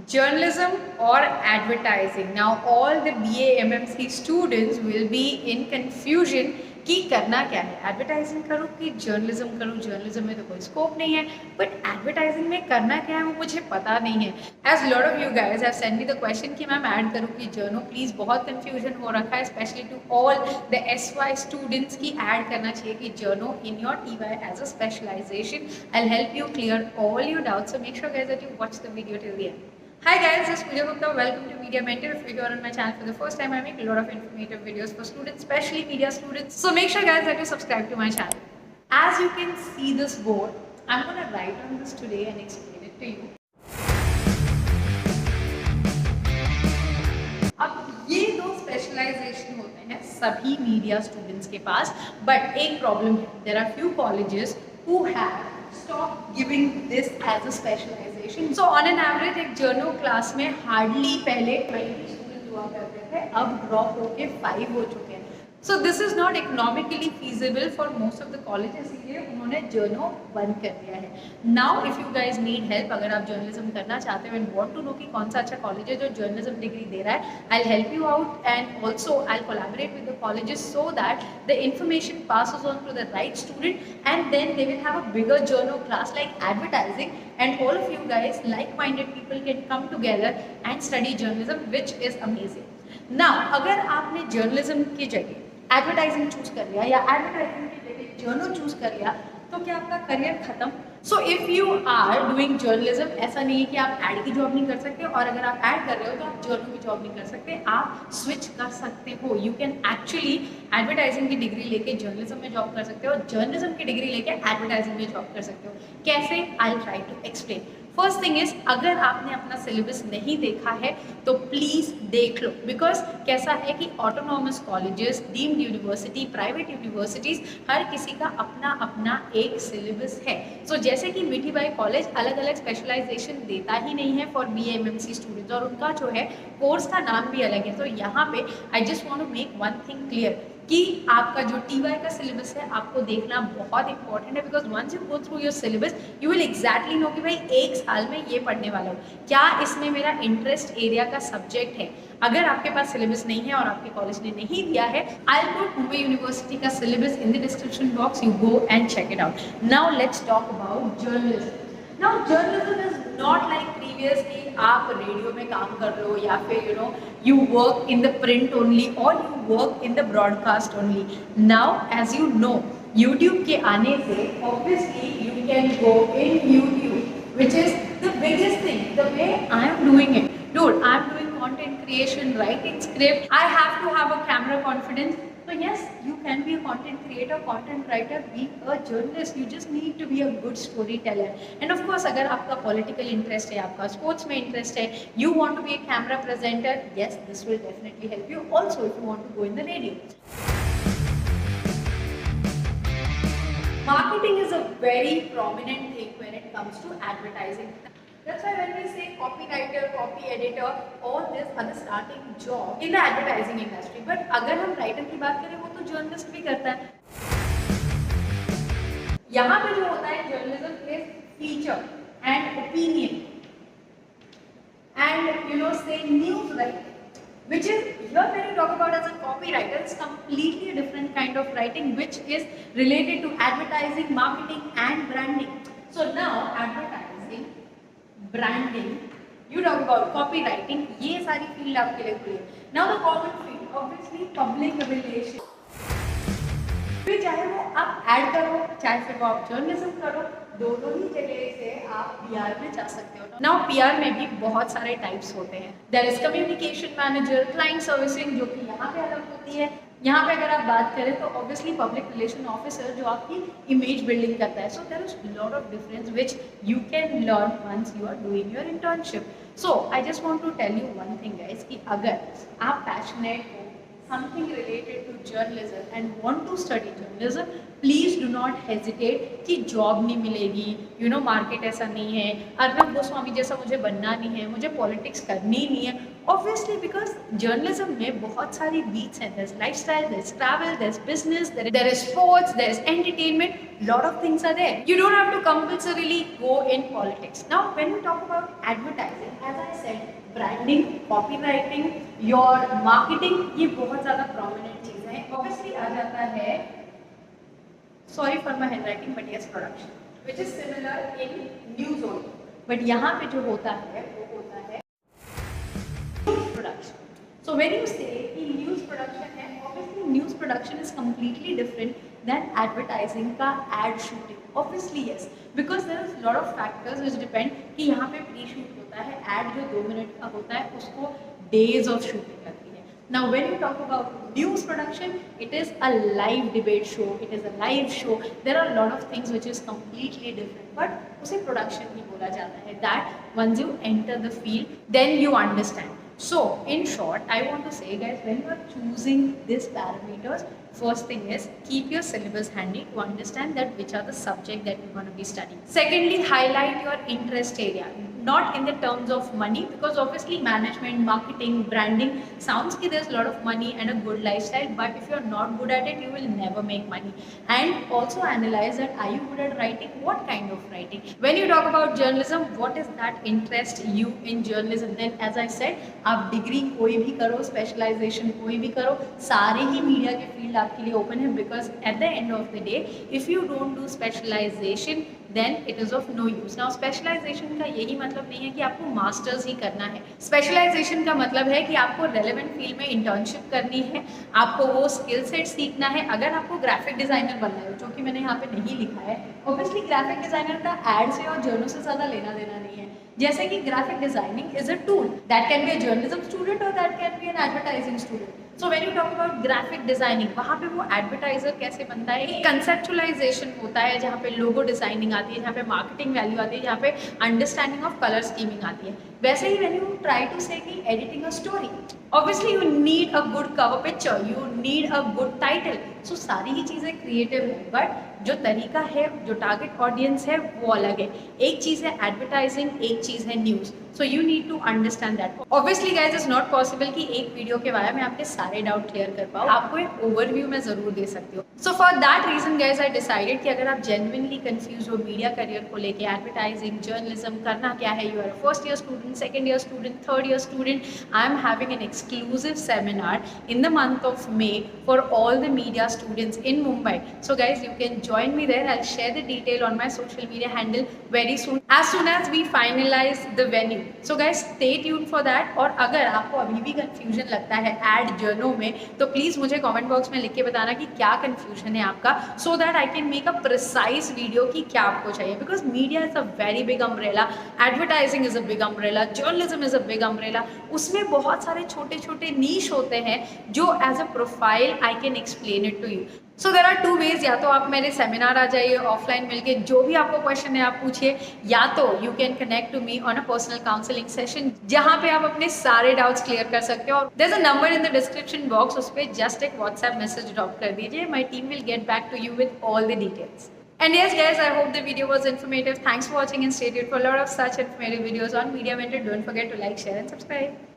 journalism or advertising. Now all the BA MMC students will be in confusion कि करना क्या है, advertising करूँ कि जर्नलिज्म करूँ, जर्नलिज्म में तो कोई स्कोप नहीं है, बट एडवर्टाइजिंग में करना क्या है वो मुझे पता नहीं है. As lot of you guys have send me the question कि मैम ऐड करूँ कि जर्नो, प्लीज बहुत कंफ्यूजन हो रखा है specially to all the SY students की ऐड करना चाहिए कि journo in your TY as a specialization. I help you clear all your doubts, so make sure guys that you watch the video till the end. Hi guys, this is Pooja Gupta. Welcome to Media Mentor. If you're on my channel for the first time, I make a lot of informative videos for students, especially media students. So make sure guys that you subscribe to my channel. As you can see this board, I'm going to write on this today and explain it to you. अब ये दो specialisation होते हैं सभी media students के पास, but एक problem है. There are few colleges who have stop giving this as a specialization. So on an average एक जर्नल क्लास में हार्डली पहले 20 स्टूडेंट हुआ करते थे, अब ड्रॉप होके 5 हो चुके हैं. So this is not economically feasible for most of the colleges, इसलिए उन्होंने जर्नल बंद कर दिया है. Now if you guys need help, अगर आप जर्नलिज्म करना चाहते हो and want to know कि कौन सा अच्छा कॉलेज है जो जर्नलिज्म डिग्री दे रहा है, I'll help you out and also I'll collaborate with the colleges so that the information passes on to the right student and then they will have a bigger journal class like advertising and all of you guys like-minded people can come together and study journalism, which is amazing. Now अगर आपने journalism की जगह advertising choose कर लिया या advertising की जगह journal choose कर लिया तो क्या आपका करियर खत्म? So if you are doing journalism, ऐसा नहीं है कि आप एड की जॉब नहीं कर सकते और अगर आप ऐड कर रहे हो तो आप जर्नल की जॉब नहीं कर सकते, आप स्विच कर सकते हो. यू कैन एक्चुअली एडवर्टाइजिंग की डिग्री लेके जर्नलिज्म में जॉब कर सकते हो, जर्नलिज्म की डिग्री लेके एडवर्टाइजिंग में जॉब कर सकते हो. कैसे? I will try to explain. First thing is, अगर आपने अपना सिलेबस नहीं देखा है तो प्लीज़ देख लो, बिकॉज कैसा है कि autonomous colleges, deemed university, private universities, हर किसी का अपना अपना एक सिलेबस है. सो जैसे कि मिठी बाई कॉलेज अलग अलग स्पेशलाइजेशन देता ही नहीं है फॉर BA MMC स्टूडेंट्स और उनका जो है कोर्स का नाम भी अलग है. तो यहाँ पे I just want to make one thing clear कि आपका जो TY का सिलेबस है आपको देखना बहुत इंपॉर्टेंट है, because once you go through your syllabus you will exactly know कि भाई एक साल में ये पढ़ने वाला हूँ, क्या इसमें मेरा इंटरेस्ट एरिया का सब्जेक्ट है. अगर आपके पास सिलेबस नहीं है और आपके कॉलेज ने नहीं दिया है, I will put Mumbai university का syllabus in the description box, you go and check it out. Now let's talk about journalism. Now journalism is not like previous कि आप रेडियो में काम कर लो या फिर you work in the print only or you work in the broadcast only. Now as you know, YouTube के आने से obviously you can go in YouTube, which is the biggest thing. The way I am doing it, dude, I am doing content creation, writing script, I have to have a camera confidence. So yes, you can be a content creator, content writer, be a journalist. You just need to be a good storyteller. And of course, अगर आपका political interest है, आपका sports में interest है, you want to be a camera presenter, yes, this will definitely help you. Also, if you want to go in the radio. Marketing is a very prominent thing when it comes to advertising. That's why when we say copywriter, copy editor, all this are the starting job in the advertising industry. But अगर हम writer की बात करें वो तो journalist भी करता है. यहाँ पे जो होता है journalism is feature and opinion and say news writing, which is here when you talk about as a copywriter, it's completely a different kind of writing which is related to advertising, marketing and branding. So now advertising, branding, you talk about copywriting, ये सारी field आपके लिए खुली है. Now the common field, obviously public relations. फिर चाहे वो आप ऐड करो, चाहे फिर वो आप जर्नलिज्म करो, दोनों ही जगह से आप PR में जा सकते हो. Now PR में भी बहुत सारे टाइप्स होते हैं. There is communication manager, client servicing, जो कि यहाँ पे अलग होती है. यहाँ पे अगर आप बात करें तो ऑब्वियसली पब्लिक रिलेशन ऑफिसर जो आपकी इमेज बिल्डिंग करता है. So there is lot of difference which you can learn once you are doing your internship. So I just want to tell you one thing guys कि अगर आप passionate हो something related to journalism and want to study journalism, please do not hesitate कि job नहीं मिलेगी, market ऐसा नहीं है, अर्नब गोस्वामी जैसा मुझे बनना नहीं है, मुझे पॉलिटिक्स करनी ही नहीं है. ऑब्वियसली बिकॉज जर्नलिज्म में बहुत सारी बीट्स हैं. There is lifestyle, there is travel, there is business, there is sports, there is entertainment, lot of things are there. You don't have to compulsorily go in politics. Now when we talk about advertising, as I said, branding, copy writing, your marketing, ये बहुत ज़्यादा prominent चीज़ें हैं। Obviously आ जाता है, sorry for my hand writing but yes, production, which is similar in news only, but यहाँ पे जो होता है वो होता है news production. So when you say कि न्यूज प्रोडक्शन है, obviously news production is completely different than advertising का ad shooting. Obviously yes, because there is lot of factors which depend कि यहाँ पे प्री शूट होता है, ad जो 2 minute का होता है उसको days of shooting लगती है. Now when you talk about news production, it is a live debate show, it is a live show. There are a lot of things which is completely different, but उसे production ही बोला जाता है. That once you enter the field, then you understand. So in short, I want to say guys, when you are choosing these parameters, first thing is keep your syllabus handy to understand that which are the subject that you're going to be studying. Secondly, highlight your interest area, not in the terms of money, because obviously management, marketing, branding sounds like there's a lot of money and a good lifestyle, but if you're not good at it, you will never make money. And also analyze that, are you good at writing? What kind of writing? When you talk about journalism, what is that interest you in journalism? Then as I said, आप degree कोई भी करो, specialisation कोई भी करो, सारे ही media के field आपके लिए ओपन है, because at the end of the day if you don't do specialization then it is of no use. Now specialization का यही मतलब नहीं है कि आपको मास्टर्स ही करना है. स्पेशलाइजेशन का मतलब है कि आपको रेलेवेंट फील्ड में इंटर्नशिप करनी है, आपको वो स्किल सेट सीखना है. अगर आपको ग्राफिक डिज़ाइनर बनना है, जो कि मैंने यहाँ पे नहीं लिखा है, ऑब्वियसली ग्राफिक डिज़ाइनर का एड से और जर्नल से ज़्यादा लेना देना नहीं है. जैसे कि graphic designing is a tool, that can be a journalism student और that can be an advertising student. So when you talk about graphic designing, वहाँ पे वो एडवर्टाइजर कैसे बनता है, एक कंसेप्चुअलाइजेशन होता है जहाँ पे लोगो डिजाइनिंग आती है, जहाँ पे मार्केटिंग वैल्यू आती है, जहाँ पे अंडरस्टैंडिंग ऑफ कलर स्कीमिंग आती है. वैसे ही when you try to say कि editing a story, obviously you need a good cover picture, you need a good title. So सारी ही चीज़ें क्रिएटिव है, बट जो तरीका है, जो टारगेट ऑडियंस है वो अलग है. एक चीज़ है एडवर्टाइजिंग, एक चीज़ है news. So you need to understand that. Obviously guys is not possible कि एक वीडियो के बारे में आपके सारे डाउट क्लियर कर पाऊँ. आपको एक ओवरव्यू में ज़रूर दे सकती हूँ. So for that reason guys I decided कि अगर आप जेन्युइनली कंफ्यूज हो मीडिया करियर को लेके, एडवर्टाइजिंग, जर्नलिज्म करना क्या है, you are first year student, second year student, third year student, I am having an exclusive seminar in the month of May for all the media students in Mumbai. So guys, you can join me there. I'll share the detail on my social media handle very soon as we finalize the venue. So guys, stay tuned for that. और अगर आपको अभी भी confusion लगता है ad journal में, तो please मुझे comment box में लिख के बताना कि क्या confusion है आपका, so that I can make a precise video कि क्या आपको चाहिए. Because media is a very big umbrella, advertising is a big umbrella, journalism is a big umbrella. उसमें बहुत सारे छोटे छोटे niche होते हैं जो as a profile I can explain it to you. So there are two ways, या तो आप मेरे सेमिनार आ जाइए, ऑफलाइन मिलके जो भी आपको क्वेश्चन है आप पूछिए, या तो you can connect to me on a personal counselling session जहाँ पे आप अपने सारे डाउट्स क्लियर कर सकते हो. There is a number in the description box, उस पर जस्ट एक व्हाट्सएप मैसेज ड्रॉप कर दीजिए. My team will get back to you with all the details. And yes guys, I hope the video was informative. Thanks for watching and stay tuned for a lot of such informative videos on Media Mentor. Don't forget to like, share and subscribe.